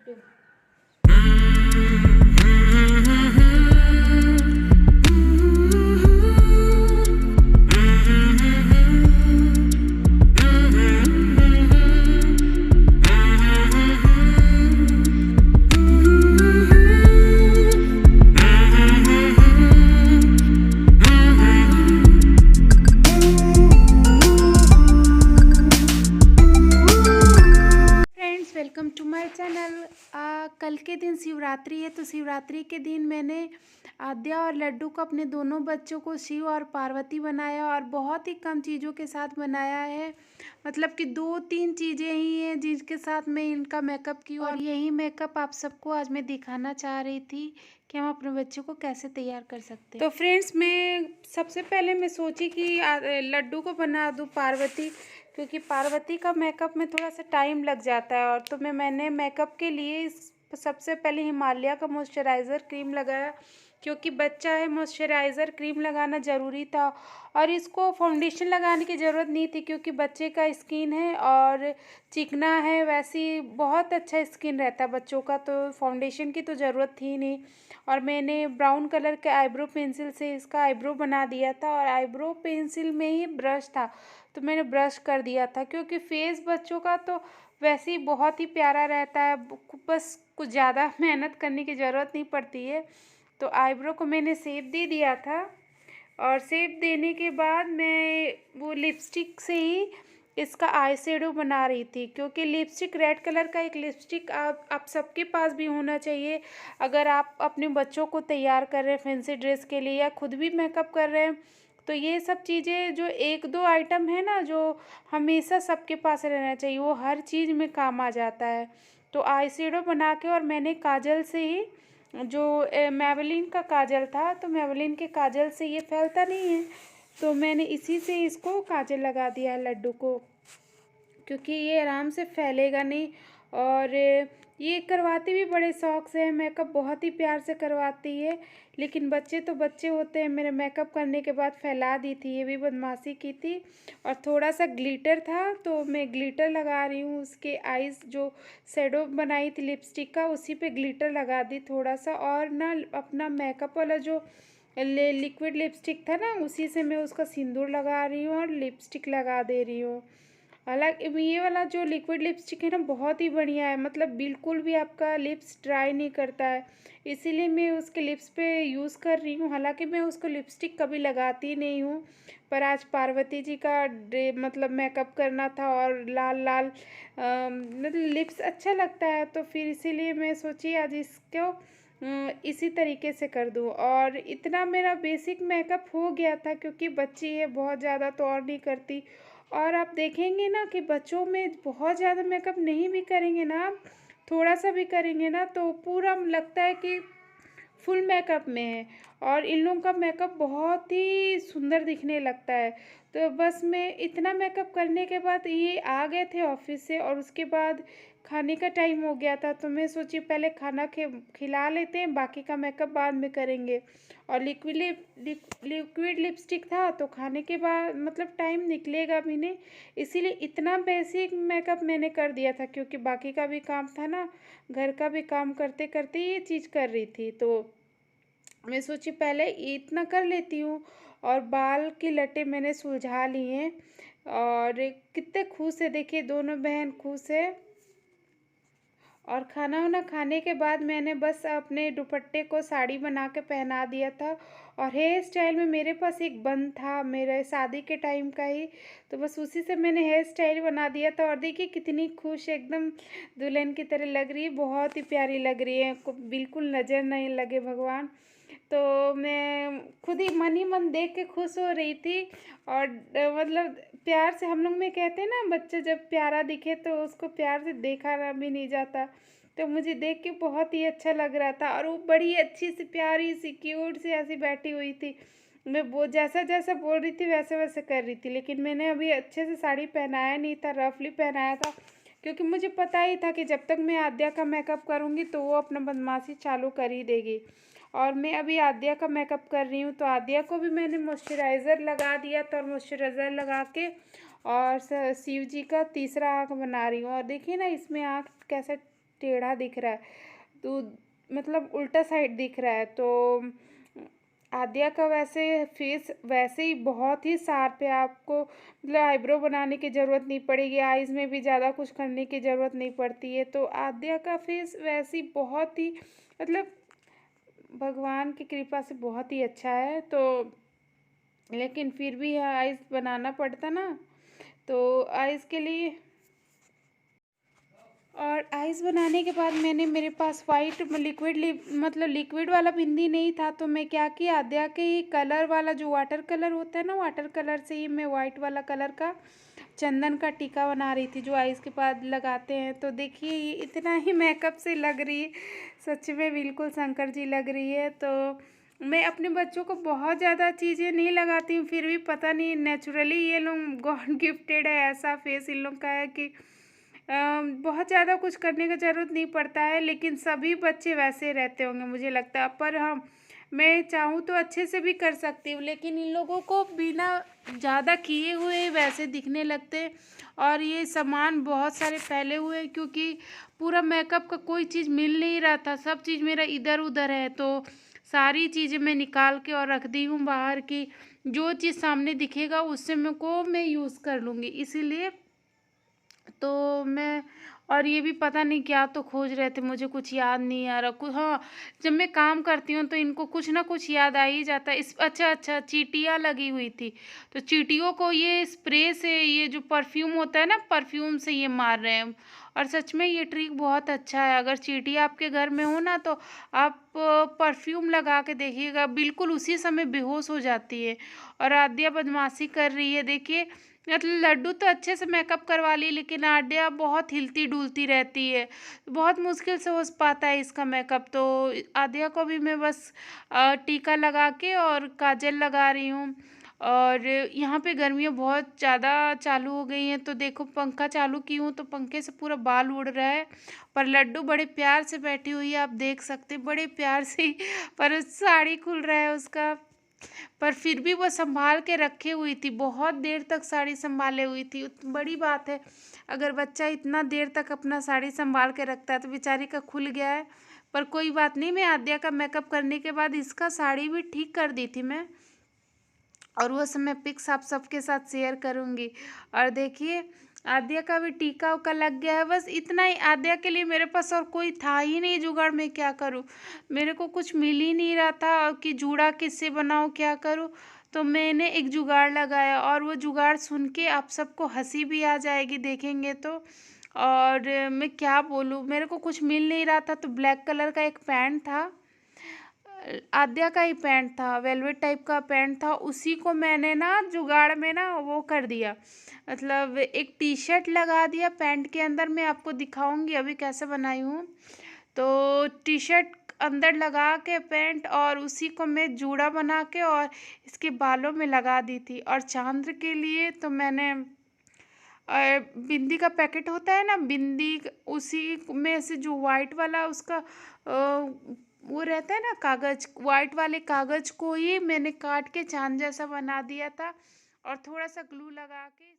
Welcome to my channel. कल के दिन शिवरात्रि है, तो शिवरात्रि के दिन मैंने आद्या और लड्डू को, अपने दोनों बच्चों को शिव और पार्वती बनाया, और बहुत ही कम चीज़ों के साथ बनाया है। मतलब कि 2-3 चीज़ें ही हैं जिनके साथ मैं इनका मेकअप की, और यही मेकअप आप सबको आज मैं दिखाना चाह रही थी कि हम अपने बच्चों को कैसे तैयार कर सकते हैं। तो फ्रेंड्स, मैं सबसे पहले मैं सोची कि लड्डू को बना दूँ पार्वती, क्योंकि पार्वती का मेकअप में थोड़ा सा टाइम लग जाता है। और तो मैंने मेकअप के लिए सबसे पहले हिमालय का मॉइस्चराइज़र क्रीम लगाया, क्योंकि बच्चा है, मॉइस्चराइज़र क्रीम लगाना ज़रूरी था। और इसको फाउंडेशन लगाने की ज़रूरत नहीं थी, क्योंकि बच्चे का स्किन है और चिकना है, वैसी बहुत अच्छा स्किन रहता है बच्चों का, तो फाउंडेशन की तो ज़रूरत थी नहीं। और मैंने ब्राउन कलर के आईब्रो पेंसिल से इसका आईब्रो बना दिया था, और आईब्रो पेंसिल में ही ब्रश था तो मैंने ब्रश कर दिया था, क्योंकि फेस बच्चों का तो वैसे ही बहुत ही प्यारा रहता है, बस कुछ ज़्यादा मेहनत करने की ज़रूरत नहीं पड़ती है। तो आईब्रो को मैंने शेप दे दिया था, और शेप देने के बाद मैं वो लिपस्टिक से ही इसका आई शेडो बना रही थी, क्योंकि लिपस्टिक रेड कलर का एक लिपस्टिक आप सबके पास भी होना चाहिए। अगर आप अपने बच्चों को तैयार कर रहे हैं फैंसी ड्रेस के लिए, या खुद भी मेकअप कर रहे हैं, तो ये सब चीज़ें जो 1-2 आइटम है ना, जो हमेशा सबके पास रहना चाहिए, वो हर चीज़ में काम आ जाता है। तो आई शेडो बना के, और मैंने काजल से ही, जो मैबलिन का काजल था, तो मैबलिन के काजल से ये फैलता नहीं है, तो मैंने इसी से इसको काजल लगा दिया है लड्डू को, क्योंकि ये आराम से फैलेगा नहीं। और ये करवाती भी बड़े शौक़ से है, मेकअप बहुत ही प्यार से करवाती है, लेकिन बच्चे तो बच्चे होते हैं। मेरे मेकअप करने के बाद फैला दी थी, ये भी बदमाशी की थी। और थोड़ा सा ग्लिटर था, तो मैं ग्लिटर लगा रही हूँ, उसके आईज़ जो शेडो बनाई थी लिपस्टिक का, उसी पे ग्लिटर लगा दी थोड़ा सा। और ना अपना मेकअप वाला जो लिक्विड लिपस्टिक था ना, उसी से मैं उसका सिंदूर लगा रही हूँ और लिपस्टिक लगा दे रही हूँ। हालांकि ये वाला जो लिक्विड लिपस्टिक है ना, बहुत ही बढ़िया है, मतलब बिल्कुल भी आपका लिप्स ड्राई नहीं करता है, इसीलिए मैं उसके लिप्स पे यूज़ कर रही हूँ। हालांकि मैं उसको लिपस्टिक कभी लगाती नहीं हूँ, पर आज पार्वती जी का मतलब मेकअप करना था, और लाल लाल मतलब लिप्स अच्छा लगता है, तो फिर इसीलिए मैं सोची आज इसको इसी तरीके से कर दूँ। और इतना मेरा बेसिक मेकअप हो गया था, क्योंकि बच्ची है, बहुत ज़्यादा तो और नहीं करती। और आप देखेंगे ना कि बच्चों में बहुत ज़्यादा मेकअप नहीं भी करेंगे ना, आप थोड़ा सा भी करेंगे ना, तो पूरा लगता है कि फुल मेकअप में है, और इन लोगों का मेकअप बहुत ही सुंदर दिखने लगता है। तो बस मैं इतना मेकअप करने के बाद ये आ गए थे ऑफिस से, और उसके बाद खाने का टाइम हो गया था, तो मैं सोची पहले खाना खिला लेते हैं, बाकी का मेकअप बाद में करेंगे। और लिक्विड लिपस्टिक था, तो खाने के बाद मतलब टाइम निकलेगा भी नहीं, इसीलिए इतना बेसिक मेकअप मैंने कर दिया था, क्योंकि बाकी का भी काम था ना, घर का भी काम करते करते ये चीज़ कर रही थी। तो मैं सोची पहले इतना कर लेती हूँ। और बाल की लटें मैंने सुलझा ली हैं, और कितने खुश है, देखिए दोनों बहन खुश है। और खाना वाना खाने के बाद मैंने बस अपने दुपट्टे को साड़ी बना के पहना दिया था। और हेयर स्टाइल में मेरे पास एक बन था, मेरे शादी के टाइम का ही, तो बस उसी से मैंने हेयर स्टाइल बना दिया था। और देखिए कितनी खुश, एकदम दुल्हन की तरह लग रही है, बहुत ही प्यारी लग रही है, बिल्कुल नज़र नहीं लगे भगवान। तो मैं खुद ही मन देख के खुश हो रही थी। और मतलब प्यार से, हम लोग में कहते हैं ना, बच्चा जब प्यारा दिखे तो उसको प्यार से देखा भी नहीं जाता, तो मुझे देख के बहुत ही अच्छा लग रहा था। और वो बड़ी अच्छी सी प्यारी सी क्यूट सी ऐसी बैठी हुई थी, मैं वो जैसा जैसा बोल रही थी वैसे वैसे कर रही थी। लेकिन मैंने अभी अच्छे से साड़ी पहनाया नहीं था, रफली पहनाया था, क्योंकि मुझे पता ही था कि जब तक मैं आद्या का मेकअप करूँगी तो वो अपना बदमाशी चालू कर ही देगी। और मैं अभी आद्या का मेकअप कर रही हूँ, तो आद्या को भी मैंने मॉइस्चराइज़र लगा दिया था, और मॉइस्चराइज़र लगा के और शिव जी का तीसरा आँख बना रही हूँ। और देखिए ना, इसमें आँख कैसे टेढ़ा दिख रहा है, तो मतलब उल्टा साइड दिख रहा है। तो आद्या का वैसे फेस वैसे ही बहुत ही शार्प है, आपको मतलब आईब्रो बनाने की ज़रूरत नहीं पड़ेगी, आइज़ में भी ज़्यादा कुछ करने की ज़रूरत नहीं पड़ती है। तो आद्या का फेस वैसे ही बहुत ही मतलब भगवान की कृपा से बहुत ही अच्छा है। तो लेकिन फिर भी आइज़ बनाना पड़ता ना, तो आइज़ के लिए और आइस बनाने के बाद मेरे पास वाइट लिक्विड मतलब लिक्विड वाला बिंदी नहीं था, तो मैं क्या किया, आद्या के ही कलर वाला जो वाटर कलर होता है ना, वाटर कलर से ही मैं वाइट वाला कलर का चंदन का टीका बना रही थी, जो आइस के बाद लगाते हैं। तो देखिए ये इतना ही मेकअप से लग रही है, सच में बिल्कुल शंकर जी लग रही है। तो मैं अपने बच्चों को बहुत ज़्यादा चीज़ें नहीं लगाती हूँ, फिर भी पता नहीं नेचुरली ये लोग गॉड गिफ्टेड है, ऐसा फेस इन लोग का है कि बहुत ज़्यादा कुछ करने का ज़रूरत नहीं पड़ता है। लेकिन सभी बच्चे वैसे रहते होंगे मुझे लगता है, पर हाँ मैं चाहूँ तो अच्छे से भी कर सकती हूँ, लेकिन इन लोगों को बिना ज़्यादा किए हुए वैसे दिखने लगते हैं। और ये सामान बहुत सारे फैले हुए हैं, क्योंकि पूरा मेकअप का कोई चीज़ मिल नहीं रहा था, सब चीज़ मेरा इधर उधर है। तो सारी चीज़ें मैं निकाल के और रख दी हूँ बाहर की, जो चीज़ सामने दिखेगा उससे मैं यूज़ कर लूँगी, इसीलिए। तो मैं और ये भी पता नहीं क्या तो खोज रहे थे, मुझे कुछ याद नहीं आ रहा कुछ। हाँ, जब मैं काम करती हूँ तो इनको कुछ ना कुछ याद आ ही जाता है। इस अच्छा अच्छा चींटियाँ लगी हुई थी, तो चींटियों को ये स्प्रे से, ये जो परफ्यूम होता है ना, परफ्यूम से ये मार रहे हैं। और सच में ये ट्रिक बहुत अच्छा है, अगर चींटी आपके घर में हो ना, तो आप परफ्यूम लगा के देखिएगा, बिल्कुल उसी समय बेहोश हो जाती है। और आद्या बदमाशी कर रही है, देखिए मतलब लड्डू तो अच्छे से मेकअप करवा ली, लेकिन आद्या बहुत हिलती डुलती रहती है, बहुत मुश्किल से हो पाता है इसका मेकअप। तो आद्या को भी मैं बस टीका लगा के और काजल लगा रही हूँ। और यहाँ पे गर्मियाँ बहुत ज़्यादा चालू हो गई हैं, तो देखो पंखा चालू की हूँ तो पंखे से पूरा बाल उड़ रहा है। पर लड्डू बड़े प्यार से बैठी हुई है, आप देख सकते हैं, बड़े प्यार से ही। पर साड़ी खुल रहा है उसका, पर फिर भी वो संभाल के रखे हुई थी, बहुत देर तक साड़ी संभाले हुई थी। बड़ी बात है, अगर बच्चा इतना देर तक अपना साड़ी संभाल के रखता है तो बेचारी का खुल गया है। पर कोई बात नहीं, मैं आद्या का मेकअप करने के बाद इसका साड़ी भी ठीक कर दी थी मैं, और वो सब मैं पिक्स आप सबके साथ शेयर करूँगी। और देखिए आद्या का भी टीका उका लग गया है, बस इतना ही। आद्या के लिए मेरे पास और कोई था ही नहीं जुगाड़, मैं क्या करूँ, मेरे को कुछ मिल ही नहीं रहा था, और कि जूड़ा किससे बनाऊँ, क्या करूँ। तो मैंने एक जुगाड़ लगाया, और वो जुगाड़ सुन के आप सबको हंसी भी आ जाएगी देखेंगे तो। और मैं क्या बोलूँ, मेरे को कुछ मिल नहीं रहा था, तो ब्लैक कलर का एक पैंट था, आद्या का ही पैंट था, वेलवेट टाइप का पैंट था, उसी को मैंने ना जुगाड़ में ना वो कर दिया, मतलब एक टी शर्ट लगा दिया पैंट के अंदर। मैं आपको दिखाऊंगी अभी कैसे बनाई हूँ। तो टी शर्ट अंदर लगा के पैंट, और उसी को मैं जूड़ा बना के और इसके बालों में लगा दी थी। और चांद के लिए तो मैंने बिंदी का पैकेट होता है ना, बिंदी, उसी में से जो वाइट वाला उसका वो रहता है ना कागज, वाइट वाले कागज को ही मैंने काट के चांद जैसा बना दिया था, और थोड़ा सा ग्लू लगा के